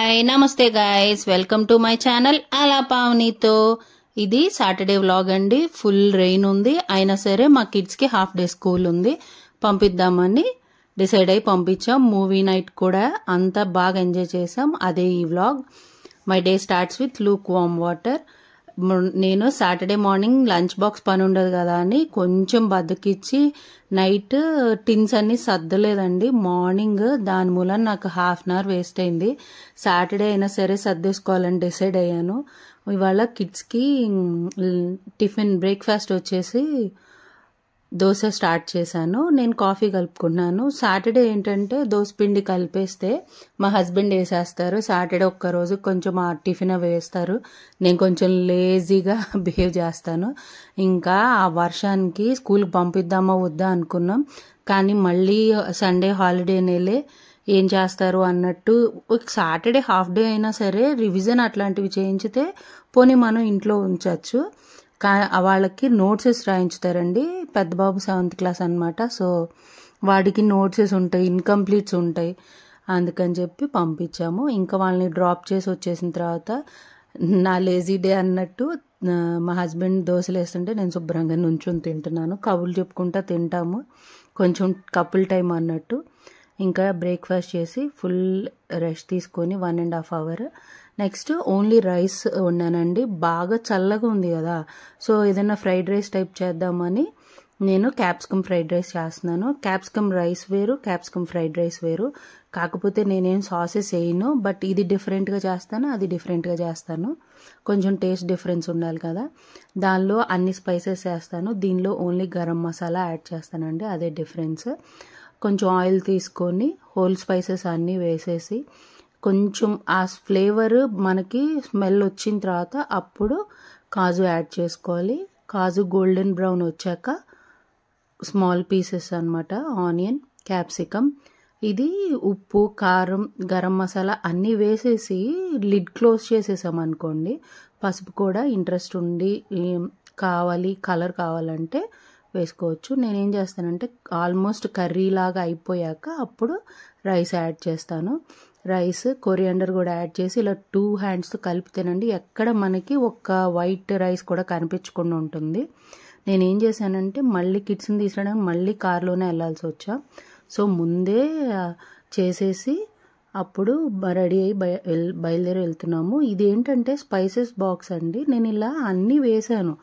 Hi నమస్తే guys, welcome to my channel అలా పావనితో. ఇది సాటర్డే వ్లాగ్ అండి. ఫుల్ రెయిన్ ఉంది, అయినా సరే మా కిడ్స్ కి హాఫ్ డే స్కూల్ ఉంది, పంపిద్దామని డిసైడ్ అయి పంపించాం. మూవీ నైట్ కూడా అంతా బాగా ఎంజాయ్ చేసాం. అదే ఈ vlog. My day starts with Luke warm water. నేను సాటర్డే మార్నింగ్ లంచ్ బాక్స్ పని ఉండదు కదా అని కొంచెం బద్దకిచ్చి నైట్ టిన్స్ అన్ని సర్దలేదండి. మార్నింగ్ దాని మూలన నాకు హాఫ్ అన్ అవర్ వేస్ట్ అయింది. సాటర్డే అయినా సరే సర్దేసుకోవాలని డిసైడ్ అయ్యాను. ఇవాళ కిడ్స్కి టిఫిన్ బ్రేక్ఫాస్ట్ వచ్చేసి దోశ స్టార్ట్ చేశాను. నేను కాఫీ కలుపుకున్నాను. సాటర్డే ఏంటంటే దోశ పిండి కలిపేస్తే మా హస్బెండ్ వేసేస్తారు. సాటర్డే ఒక్కరోజు కొంచెం ఆ టిఫిన్ వేస్తారు. నేను కొంచెం లేజీగా బిహేవ్ చేస్తాను. ఇంకా ఆ వర్షానికి స్కూల్కి పంపిద్దామా వద్దా అనుకున్నాం, కానీ మళ్ళీ సండే హాలిడే నెలే ఏం చేస్తారు అన్నట్టు సాటర్డే హాఫ్ డే అయినా సరే రివిజన్ అట్లాంటివి చేయించితే పోనీ మనం ఇంట్లో ఉంచవచ్చు. వాళ్ళకి నోట్సెస్ రాయించుతారండి. పెద్ద బాబు 7th క్లాస్ అనమాట. సో వాడికి నోట్సెస్ ఉంటాయి, ఇన్కంప్లీట్స్ ఉంటాయి. అందుకని చెప్పి పంపించాము. ఇంకా వాళ్ళని డ్రాప్ చేసి వచ్చేసిన తర్వాత నా లేజీ డే అన్నట్టు మా హస్బెండ్ దోశలు వేస్తుంటే నేను శుభ్రంగా నుంచుని తింటున్నాను. కబుర్లు చెప్పుకుంటా తింటాము, కొంచెం కపుల్ టైం అన్నట్టు. ఇంకా బ్రేక్ఫాస్ట్ చేసి ఫుల్ రెస్ట్ తీసుకొని 1.5 hours నెక్స్ట్ ఓన్లీ రైస్ వండానండి. బాగా చల్లగా ఉంది కదా, సో ఏదైనా ఫ్రైడ్ రైస్ టైప్ చేద్దామని నేను క్యాప్సికమ్ ఫ్రైడ్ రైస్ చేస్తున్నాను. క్యాప్సికమ్ రైస్ వేరు, క్యాప్సికమ్ ఫ్రైడ్ రైస్ వేరు. కాకపోతే నేనేం సాసెస్ వేయను, బట్ ఇది డిఫరెంట్గా చేస్తాను, అది డిఫరెంట్గా చేస్తాను. కొంచెం టేస్ట్ డిఫరెన్స్ ఉండాలి కదా. దానిలో అన్ని స్పైసెస్ వేస్తాను, దీనిలో ఓన్లీ గరం మసాలా యాడ్ చేస్తానండి, అదే డిఫరెన్స్. కొంచెం ఆయిల్ తీసుకొని హోల్ స్పైసెస్ అన్నీ వేసేసి కొంచెం ఆ ఫ్లేవర్ మనకి స్మెల్ వచ్చిన తర్వాత అప్పుడు కాజు యాడ్ చేసుకోవాలి. కాజు గోల్డెన్ బ్రౌన్ వచ్చాక స్మాల్ పీసెస్ అన్నమాట ఆనియన్, క్యాప్సికమ్, ఇది ఉప్పు, కారం, గరం మసాలా అన్నీ వేసేసి లిడ్ క్లోజ్ చేసేసాం అనుకోండి. పసుపు కూడా ఇంట్రెస్ట్ ఉండి కావాలి కలర్ కావాలంటే వేసుకోవచ్చు. నేనేం చేస్తానంటే ఆల్మోస్ట్ కర్రీ లాగా అయిపోయాక అప్పుడు రైస్ యాడ్ చేస్తాను. రైస్ కొరియాండర్ కూడా యాడ్ చేసి ఇలా 2 handsతో కలిపితేనండి ఎక్కడ మనకి ఒక్క వైట్ రైస్ కూడా కనిపించకుండా ఉంటుంది. నేనేం చేశానంటే మళ్ళీ కిడ్స్ని తీసుకురావడానికి మళ్ళీ కార్లోనే వెళ్ళాల్సి వచ్చా. సో ముందే చేసేసి అప్పుడు రెడీ అయ్యి బయలుదేరి వెళ్తున్నాము. ఇదేంటంటే స్పైసెస్ బాక్స్ అండి. నేను ఇలా అన్నీ వేసాను.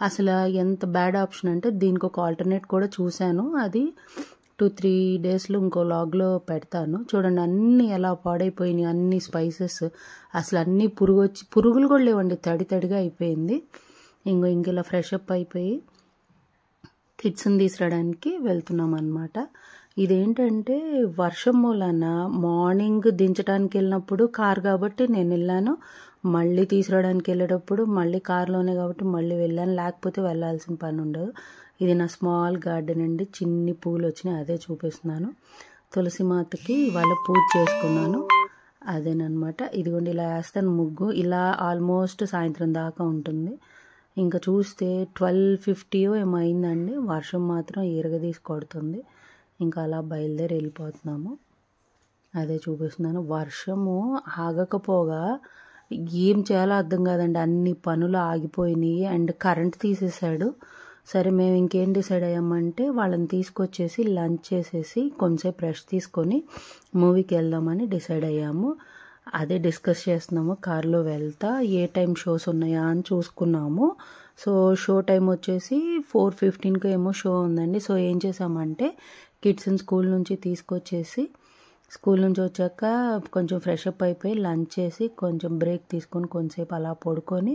అసలు ఎంత బ్యాడ్ ఆప్షన్ అంటే దీనికి ఒక ఆల్టర్నేట్ కూడా చూశాను. అది 2-3 daysలో ఇంకో లాగ్లో పెడతాను. చూడండి అన్నీ ఎలా పాడైపోయినాయి, అన్ని స్పైసెస్ అసలు అన్నీ పురుగులు కూడా లేవండి, తడిగా అయిపోయింది. ఇంక ఇలా ఫ్రెష్ అప్ అయిపోయి కిడ్స్ని తీసుకురావడానికి వెళ్తున్నాం అన్నమాట. ఇదేంటంటే వర్షం మూలన మార్నింగ్ దించడానికి వెళ్ళినప్పుడు కార్ కాబట్టి నేను వెళ్ళాను, మళ్ళీ తీసుకురావడానికి వెళ్ళేటప్పుడు మళ్ళీ కార్లోనే కాబట్టి మళ్ళీ వెళ్ళాను, లేకపోతే వెళ్ళాల్సిన పని ఉండదు. ఇది నా స్మాల్ గార్డెన్ అండి, చిన్ని పూలు వచ్చినాయి, అదే చూపిస్తున్నాను. తులసి మాతకి ఇవాళ పూజ చేసుకున్నాను, అదేనమాట. ఇదిగోండి ఇలా వేస్తాను ముగ్గు. ఇలా ఆల్మోస్ట్ సాయంత్రం దాకా ఉంటుంది. ఇంకా చూస్తే 12:50 ఏమో అయిందండి. వర్షం మాత్రం ఈరగదీసి కొడుతుంది. ఇంకా అలా బయలుదేరి వెళ్ళిపోతున్నాము, అదే చూపిస్తున్నాను. వర్షము ఆగకపోగా ఏం చేయాలో అర్థం కాదండి, అన్ని పనులు ఆగిపోయినాయి అండ్ కరెంట్ తీసేసాడు. సరే మేము ఇంకేం డిసైడ్ అయ్యామంటే వాళ్ళని తీసుకొచ్చేసి లంచ్ చేసేసి కొంచెంసేపు రెస్ట్ తీసుకొని మూవీకి వెళ్దామని డిసైడ్ అయ్యాము. అదే డిస్కస్ చేస్తున్నాము కార్లో వెళ్తా. ఏ టైం షోస్ ఉన్నాయా అని చూసుకున్నాము. సో షో టైం వచ్చేసి 4:15 ఏమో షో ఉందండి. సో ఏం చేసామంటే కిడ్స్ని స్కూల్ నుంచి తీసుకొచ్చేసి స్కూల్ నుంచి వచ్చాక కొంచెం ఫ్రెష్ అప్ అయిపోయి లంచ్ చేసి కొంచెం బ్రేక్ తీసుకొని కొంచెంసేపు అలా పడుకొని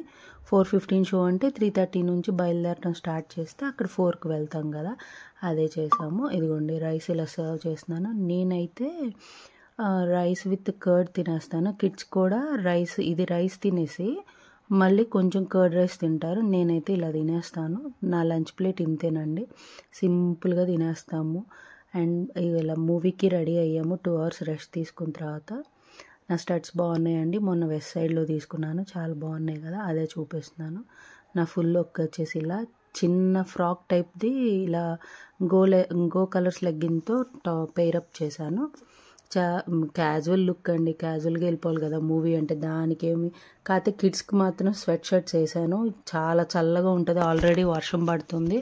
4:15 షో అంటే 3:30 నుంచి బయలుదేరడం స్టార్ట్ చేస్తే అక్కడ 4కి వెళ్తాం కదా, అదే చేసాము. ఇదిగోండి రైస్ ఇలా సర్వ్ చేస్తున్నాను. నేనైతే రైస్ విత్ కర్డ్ తినేస్తాను. కిడ్స్ కూడా రైస్ తినేసి మళ్ళీ కొంచెం కర్డ్ రైస్ తింటారు. నేనైతే ఇలా తినేస్తాను. నా లంచ్ ప్లేట్ ఇంతేనండి, సింపుల్గా తినేస్తాము. అండ్ ఇలా మూవీకి రెడీ అయ్యాము. 2 hours రెస్ట్ తీసుకున్న తర్వాత నా స్టడ్స్ బాగున్నాయండి. మొన్న వెస్ట్ సైడ్లో తీసుకున్నాను, చాలా బాగున్నాయి కదా, అదే చూపిస్తున్నాను. నా ఫుల్ లుక్ వచ్చేసి ఇలా చిన్న ఫ్రాక్ టైప్ది ఇలా గో కలర్స్ లెగ్గిన్తో పెయిరప్ చేశాను. క్యాజువల్ లుక్ అండి, క్యాజువల్గా వెళ్ళిపోవాలి కదా మూవీ అంటే, దానికేమి. కాకపోతే కిడ్స్కి మాత్రం స్వెట్ షర్ట్స్ వేసాను, చాలా చల్లగా ఉంటుంది, ఆల్రెడీ వర్షం పడుతుంది,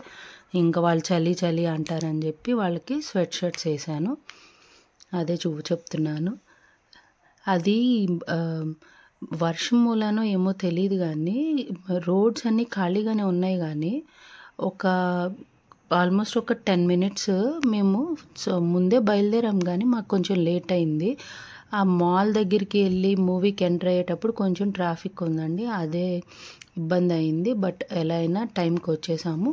ఇంకా వాళ్ళు చలి చలి అంటారని చెప్పి వాళ్ళకి స్వెట్ షర్ట్స్ వేసాను. అదే చెప్తున్నాను. అది వర్షం మూలానో ఏమో తెలియదు కానీ రోడ్స్ అన్నీ ఖాళీగానే ఉన్నాయి, కానీ ఆల్మోస్ట్ ఒక 10 minutes మేము ముందే బయలుదేరాం, కానీ మాకు కొంచెం లేట్ అయింది. ఆ మాల్ దగ్గరికి వెళ్ళి మూవీకి ఎంటర్ అయ్యేటప్పుడు కొంచెం ట్రాఫిక్ ఉందండి, అదే ఇబ్బంది అయింది. బట్ ఎలా అయినా టైంకి వచ్చేసాము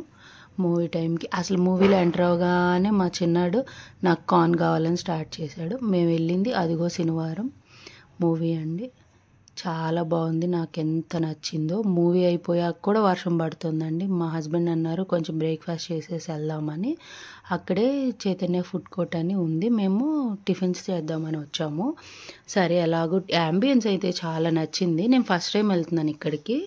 మూవీ టైంకి. అసలు మూవీలో ఎంటర్ అవగానే మా చిన్నాడు నాకు కార్న్ కావాలని స్టార్ట్ చేశాడు. మేము వెళ్ళింది అదిగో శనివారం మూవీ అండి, చాలా బాగుంది, నాకు ఎంత నచ్చిందో. మూవీ అయిపోయాక కూడా వర్షం పడుతుందండి. మా హస్బెండ్ అన్నారు కొంచెం బ్రేక్ఫాస్ట్ చేసేసి వెళ్దామని. అక్కడే చైతన్య ఫుడ్ కోర్ట్ అని ఉంది, మేము టిఫిన్స్ చేద్దామని వచ్చాము. సరే ఎలాగో యాంబియన్స్ అయితే చాలా నచ్చింది. నేను ఫస్ట్ టైం వెళ్తున్నాను ఇక్కడికి,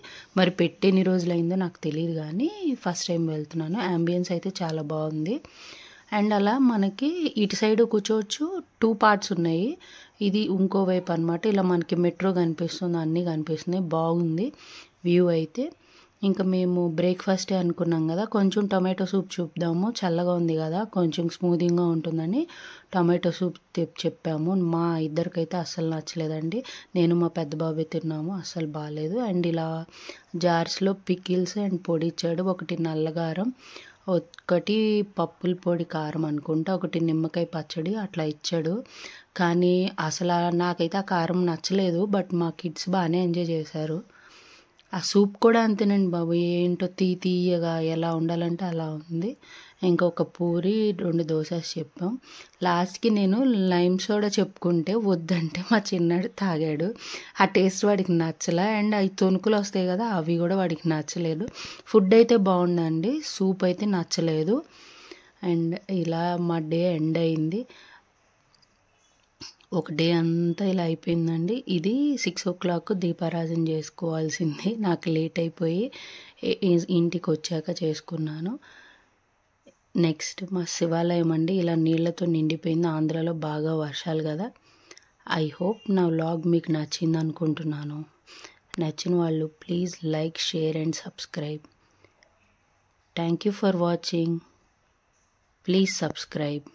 మరి ఎన్ని రోజులైందో నాకు తెలియదు, కానీ ఫస్ట్ టైం వెళ్తున్నాను. యాంబియన్స్ అయితే చాలా బాగుంది. అండ్ అలా మనకి ఇటు సైడ్ కూర్చోవచ్చు, 2 parts ఉన్నాయి, ఇది ఇంకోవైపు అనమాట. ఇలా మనకి మెట్రో కనిపిస్తుంది, అన్నీ కనిపిస్తున్నాయి, బాగుంది వ్యూ అయితే. ఇంకా మేము బ్రేక్ఫాస్టే అనుకున్నాం కదా, కొంచెం టొమాటో సూప్ చూపుదాము, చల్లగా ఉంది కదా కొంచెం స్మూదింగ్గా ఉంటుందని టొమాటో సూప్ చెప్పాము. మా ఇద్దరికైతే అస్సలు నచ్చలేదండి, నేను మా పెద్ద బాబే తిన్నాము, అస్సలు బాగాలేదు. అండ్ ఇలా జార్స్లో పికిల్స్ అండ్ పొడి ఇచ్చాడు, ఒకటి నల్లగారం, ఒకటి పప్పుల పొడి కారం అనుకుంటా, ఒకటి నిమ్మకాయ పచ్చడి అట్లా ఇచ్చాడు. కానీ అసలు నాకైతే ఆ కారం నచ్చలేదు, బట్ మా కిడ్స్ బాగానే ఎంజాయ్ చేశారు. ఆ సూప్ కూడా అంతేనండి బాబు, ఏంటో తీయగా ఎలా ఉండాలంటే అలా ఉంది. ఇంకొక పూరి 2 దోసెస్ చెప్పాం. లాస్ట్కి నేను లైమ్ సోడా చెప్పుకుంటే వద్దంటే మా చిన్నాడు తాగాడు, ఆ టేస్ట్ వాడికి నచ్చలే. అండ్ అవి తొనుకులు వస్తాయి కదా, అవి కూడా వాడికి నచ్చలేదు. ఫుడ్ అయితే బాగుందండి, సూప్ అయితే నచ్చలేదు. అండ్ ఇలా మా డే ఎండ్ అయింది. ఒక డే అంతా ఇలా అయిపోయిందండి. ఇది 6 o'clock దీపారాధన చేసుకోవాల్సింది, నాకు లేట్ అయిపోయి ఇంటికి వచ్చాక చేసుకున్నాను. నెక్స్ట్ మా శివాలయం అండి, ఇలా నీళ్లతో నిండిపోయింది, ఆంధ్రాలో బాగా వర్షాలు కదా. ఐ హోప్ నా వ్లాగ్ మీకు నచ్చింది అనుకుంటున్నాను. నచ్చిన వాళ్ళు please like, share and subscribe. Thank you for watching. Please subscribe.